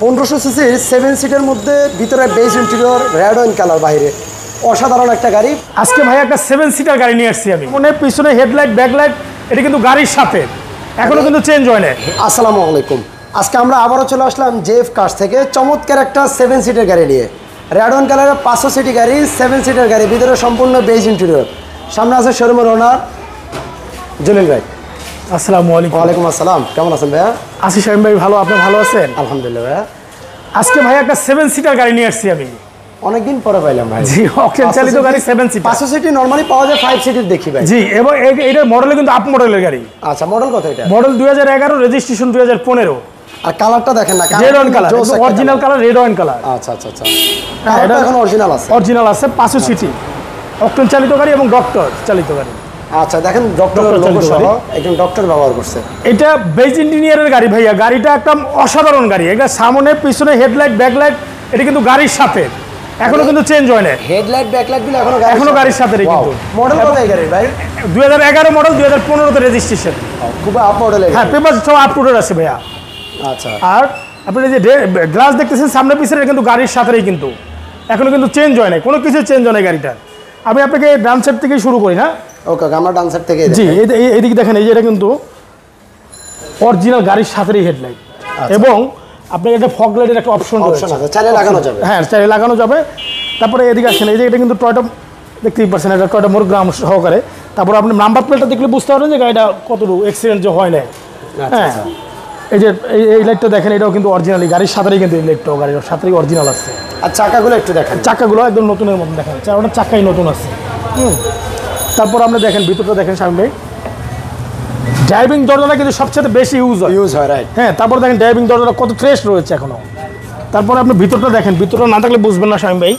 1500 সিসির 7 সিটের মধ্যে ভিতরে beige interior red wine colour, বাইরে অসাধারণ একটা গাড়ি। আজকে ভাই একটা 7 সিটার গাড়ি নিয়ে আসছি আমি। মনে পিছনে হেডলাইট ব্যাকলাইট এটা কিন্তু গাড়ির সাথে এখনো কিন্তু চেঞ্জ হয় না। আসসালামু আলাইকুম। আজকে আমরা আবারও চলে আসলাম জেএফ কার্স থেকে চমৎকার একটা 7 সিটের গাড়ি নিয়ে। রেড ওয়াইন কালারের 500 সিটি গাড়ি, 7 সিটের গাড়ি, ভিতরে সম্পূর্ণ বেজ ইন্টেরিয়র। সামনে আছে শোরুমের ওনার জলিল ভাই। আসসালামু আলাইকুম। ওয়ালাইকুম আসসালাম, কেমন আছেন ভাইয়া? আসি শামীম ভাই, ভালো, আপনি ভালো আছেন? আলহামদুলিল্লাহ ভাইয়া। আজকে ভাই একটা 7 সিটার গাড়ি নিয়ে আসছি আমি। অনেকদিন পরে পাইলাম ভাই। জি, অকটেন চালিত গাড়ি 7 সিটার। 500 সিটি নরমালি পাওয়া যায়, 5 সিটির দেখি ভাই। জি, এবং এটার মডেল কিন্তু আপ মডেলের গাড়ি। আচ্ছা, মডেল কত এটা? Model 2011, registration 2015। আর কালারটা দেখেন না, red wine colour, original colour, red wine colour. আচ্ছা আচ্ছা আচ্ছা, এটা এখন অরিজিনাল আছে। অরিজিনাল আছে, 500 সিটি অকটেন চালিত গাড়ি এবং ডক্টর চালিত গাড়ি। আচ্ছা, দেখেন ডক্টর লোগো সহ একজন ডক্টর ব্যবহার করছে। এটা বেজ ইঞ্জিনিয়ারের গাড়ি ভাইয়া। গাড়িটা একদম অসাধারণ গাড়ি। এটা সামনে পিছনে হেডলাইট ব্যাকলাইট এটা কিন্তু গাড়ির সাথে এখনো কিন্তু চেঞ্জ হয় না। হেডলাইট ব্যাকলাইট গুলো এখনো গাড়ির সাথে কিন্তু। মডেল কত এই গাড়ি ভাই? 2011 মডেল, 2015 তে রেজিস্ট্রেশন। খুব আপ মডেল। হ্যাঁ, পেপার সব আপ টু ডেট আছে ভাইয়া। আচ্ছা, আর আপনি যে গ্লাস দেখতেছেন সামনে পিছনে কিন্তু গাড়ির সাথেই কিন্তু এখনো কিন্তু চেঞ্জ হয় না, কোনো কিছু চেঞ্জ হয় না গাড়িটার। আমি আপনাকে ডান সাইড থেকে শুরু করি না? ওকে, আমরা ডান সাইড থেকে। জি, এইদিকে দেখেন, এই যে এটা কিন্তু অরিজিনাল গাড়ির সাথেই হেডলাইট এবং আপনার এটা ফগ লাইটের একটা অপশন আছে, চাইলে লাগানো যাবে। হ্যাঁ, চাইলে লাগানো যাবে। তারপরে এদিকে আসেন, এই যে এটা কিন্তু টয়টা দেখতেই পাচ্ছেন, এটা টয়টা মোরগ্রাম সহকারে। তারপর আপনি নাম্বার প্লেটটা দেখলে বুঝতে পারবেন যে গাড়িটা কতটুকু অ্যাক্সিডেন্ট যে হয় না। হ্যাঁ, এই যে এই লাইটটা দেখেন, এটাও কিন্তু অরিজিনালি গাড়ির সাথেই কিন্তু এই লাইটটাও গাড়ির সাথেই অরিজিনাল আছে। আর চাকাগুলো একটু দেখেন, চাকাগুলো একদম নতুনের মতন দেখেন, ওটা চাকাই নতুন আছে। তারপর আপনি দেখেন ভিতরটা দেখেন সামনে, ড্রাইভিং দরজাটা কিন্তু সবচেয়ে বেশি ইউজ হয়, রাইট? হ্যাঁ, তারপর দেখেন ড্রাইভিং দরজাটা কত ফ্রেশ রয়েছে এখনো। তারপরে আপনি ভিতরটা দেখেন, ভিতরটা না থাকলে বুঝবেন না শামীম ভাই।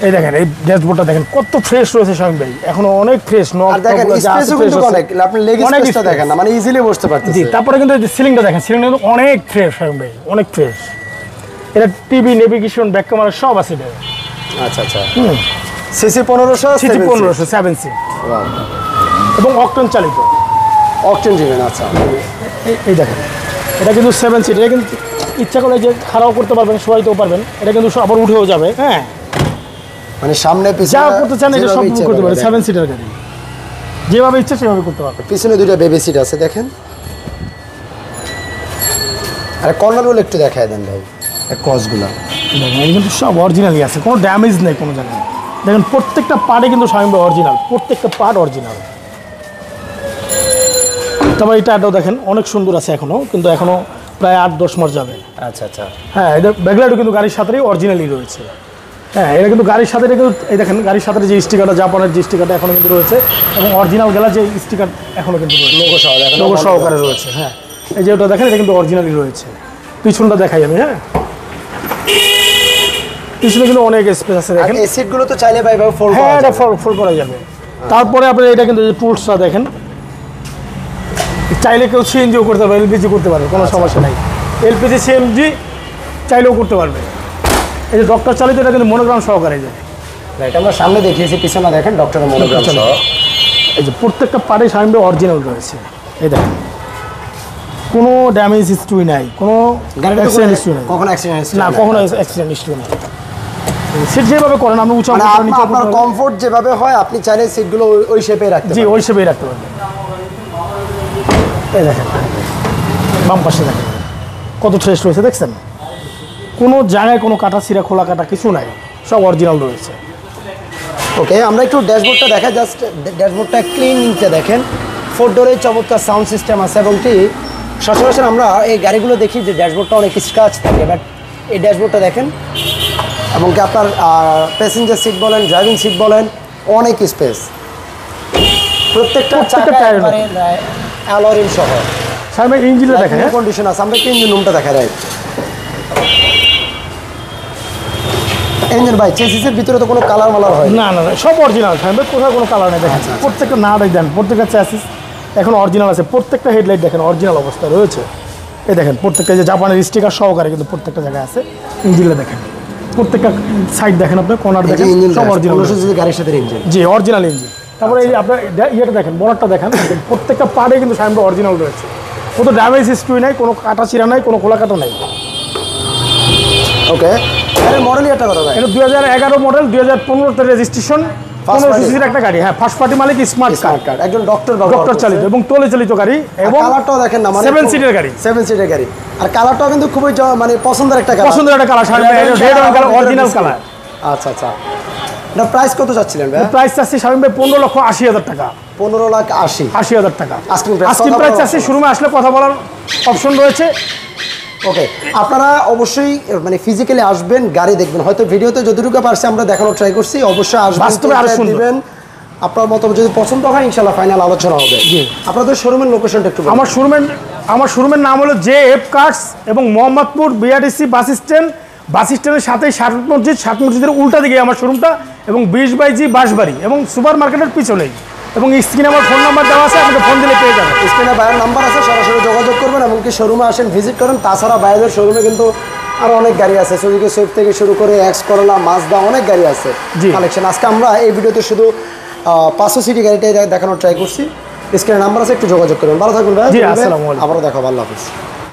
এই দেখেন, এই ড্যাশবোর্ডটা দেখেন কত ফ্রেশ রয়েছে শামীম ভাই, এখনো অনেক ফ্রেশ। আর দেখেন স্পেসও কিন্তু অনেক, আপনি লেগ স্পেসটা দেখেন না, মানে ইজিলি বসতে পারতেছেন। জি, তারপরে কিন্তু এই সিলিংটা দেখেন, সিলিংটা কিন্তু অনেক ফ্রেশ শামীম ভাই, অনেক ফ্রেশ। এটা টিভি, নেভিগেশন, ব্যাক ক্যামেরা সব আছে এটা। আচ্ছা আচ্ছা, সিসি 1500, 7 সিট এবং অকটেন চালিত, অকটেন ড্রিভেন। আচ্ছা, এই দেখেন, এটা কিন্তু 7 সিট। এটা কিন্তু ইচ্ছা করলে যে খারাপও করতে পারবেন, শোয়াইতেও পারবেন। এটা কিন্তু আবার উঠেও যাবে। হ্যাঁ, মানে সামনে পিছনে যা করতে চান এটা সব করতে পারবেন। 7 সিটার গাড়ি, যেভাবে ইচ্ছা সেভাবে করতে পারবেন। পিছনে দুটো বেবি সিট আছে দেখেন। আরে কর্নারগুলো একটু দেখায় দেন ভাই, ক্রসগুলো দেখেন, এটা কিন্তু সব অরিজিনালই আছে, কোনো ড্যামেজ নেই কোনো জায়গায়। দেখেন প্রত্যেকটা পার্টে কিন্তু শামীম ভাই অরিজিনাল, প্রত্যেকটা পার্ট অরিজিনাল। তারপর এই টায়ারটাও দেখেন অনেক সুন্দর আছে এখনো, কিন্তু এখনো প্রায় 8-10 মাস যাবে। আচ্ছা আচ্ছা, হ্যাঁ, এটা ব্যাকলাইটও কিন্তু গাড়ির সাথেই অরিজিনালি রয়েছে। হ্যাঁ, এটা কিন্তু গাড়ির সাথে কিন্তু এই দেখেন, গাড়ির সাথে যে স্টিকারটা, জাপানের যে স্টিকারটা এখনো কিন্তু রয়েছে এবং অরিজিনাল গেলা যে স্টিকার এখনো কিন্তু লোগো সহকারে রয়েছে। হ্যাঁ, এই যে ওটা দেখেন, এটা কিন্তু অরিজিনালি রয়েছে। পিছনটা দেখাই আমি। হ্যাঁ, পিছনে কিন্তু অনেক স্পেস আছে দেখেন। এই সিটগুলো তো চাইলে ভাই ফোল্ড করা যাবে। হ্যাঁ, এটা ফোল্ড করা যাবে। তারপরে আপনি এটা কিন্তু টুলসটা দেখেন, চাইলে কেউ সিএনজিও করতে পারবে, এলপিজি করতে পারবে, কোনো সমস্যা নাই। এলপিজি সিএনজি চাইলেও করতে পারবে। এই যে ডক্টর চালিত, এটা কিন্তু মনোগ্রাম সহকারে যায়। রাইট, আমরা সামনে দেখিয়েছি, পিছনে দেখেন ডক্টরের মনোগ্রাম সহ। এই যে প্রত্যেকটা পার্টে শামীম ভাই অরিজিনাল রয়েছে। এই দেখেন, কোনো ড্যামেজ হিস্ট্রি নাই, কোনো অ্যাক্সিডেন্ট হিস্ট্রি নাই, কখনো অ্যাক্সিডেন্ট না, কখনো অ্যাক্সিডেন্ট হিস্ট্রি নাই। সিট যেভাবে করেন আপনি উঁচা, আপনার কমফোর্ট যেভাবে হয়, আপনি চাইলে সিটগুলো ওই শেপে রাখতে পারবেন। জি, ওই শেপেই রাখতে পারবেন। এই দেখেন, বাম পাশে দেখেন কত ফ্রেশ রয়েছে, দেখছেন? কোনো জায়গায় কোনো কাটা ছিঁড়া খোলা কাটা কিছু নাই, সব অরিজিনাল রয়েছে। ওকে, আমরা একটু ড্যাশবোর্ডটা দেখাই, জাস্ট ড্যাশবোর্ডটা ক্লিনটা দেখেন। 4 ডোরের চমৎকার সাউন্ড সিস্টেম আছে এবং কি সচরাচর আমরা এই গাড়িগুলো দেখি যে ড্যাশবোর্ডটা অনেক স্ক্র্যাচ থাকে, বাট এই ড্যাশবোর্ডটা দেখেন এবং কি আপনার প্যাসেঞ্জার সিট বলেন, ড্রাইভিং সিট বলেন, অনেক স্পেস। প্রত্যেকটা টায়ার অ্যালয় সহ। সামনে ইঞ্জিনটা দেখেন, কন্ডিশন আছে। আমরা একটু ইঞ্জিন রুমটা দেখাই। রাইট, ইঞ্জিন ভাই চেসিসের ভিতরে তো কোনো কালার মালার হয় না, সব অরিজিনাল। সামনে কোথাও কোনো কালার নেই দেখেন। প্রত্যেকটা না দেন, প্রত্যেকটা চেসিস এখন অরিজিনাল আছে। প্রত্যেকটা হেডলাইট দেখেন অরিজিনাল অবস্থায় রয়েছে। এই দেখেন প্রত্যেকটা যে জাপানের স্টিকার সহকারে কিন্তু প্রত্যেকটা জায়গায় আছে। ইঞ্জিনটা দেখেন, প্রত্যেকটা সাইড দেখেন, আপনি কর্নার দেখেন, সব অরিজিনাল গাড়ির সাথে ইঞ্জিন। জি, অরিজিনাল ইঞ্জিন। তারপরে এই আপনার ইয়েটা দেখেন, বনারটা দেখেন, প্রত্যেকটা পার্টে কিন্তু শামীম ভাই অরিজিনাল রয়েছে। কোনো ড্যামেজ হিস্ট্রি নাই, কোনো কাটা ছিঁড়া নাই, কোনো খোলা কাটা নাই। ওকে, এর মডেল এটা কত ভাই? এটা 2011 মডেল, 2015 রেজিস্ট্রেশন, 15 সিসির একটা গাড়ি। হ্যাঁ, ফার্স্ট পার্টি মালিক, স্মার্ট কার্ড, একজন ডক্টর চালিত এবং তোলে চালিত গাড়ি, এবং কালারটাও দেখেন না, মানে 7 সিটের গাড়ি, 7 সিটের গাড়ি। আর কালারটাও কিন্তু খুবই মানে পছন্দের একটা কালার, রেড এবং অরিজিনাল কালার। আচ্ছা আচ্ছা, এটা প্রাইস কত চাচ্ছিলেন ভাই? প্রাইস চাচ্ছি শামীম ভাই 15,80,000 টাকা। 15,80,000 টাকা আস্কিং প্রাইস চাচ্ছি। শোরুমে আসলে কথা বলার অপশন রয়েছে। ওকে, আপনারা অবশ্যই মানে ফিজিক্যালি আসবেন, গাড়ি দেখবেন। হয়তো ভিডিওতে যতটুকু পারছি আমরা দেখানোর ট্রাই করছি, অবশ্যই আসবেন, বাস্তবে আরো সুন্দর দিবেন। আপনার মত যদি পছন্দ হয় ইনশাআল্লাহ ফাইনাল আলোচনা হবে। আপনাদের শোরুমের লোকেশনটা একটু বলুন। আমার শোরুমের নাম হলো JF কার্স এবং মোহাম্মদপুর BRTC বাস স্ট্যান্ডের সাথেই ষাট মসজিদের উল্টা দিকে আমার শোরুমটা, এবং 20/G বাঁশবাড়ি এবং সুপার মার্কেটের পিছনেই। এবং স্ক্রিনে আমার ফোন নাম্বার দেওয়া আছে, আমাকে ফোন দিলে পেয়ে যাবেন। স্ক্রিনে ভাইয়ের নাম্বার আছে, সরাসরি যোগাযোগ করবেন, এমনকি শোরুমে আসেন, ভিজিট করেন। তাছাড়া ভাইদের শোরুমে কিন্তু আরও অনেক গাড়ি আছে, সুজুকি সুইফট থেকে শুরু করে এক্স করলা, মাজদা, অনেক গাড়ি আছে কালেকশন। আজকে আমরা এই ভিডিওতে শুধু 500 সিটি গাড়িটাই দেখানোর ট্রাই করছি। স্ক্রিনে নাম্বার আছে, একটু যোগাযোগ করবেন। ভালো থাকবেন ভাই, আসসালামু আলাইকুম। আবারও দেখাবো, আল্লাহ হাফিজ।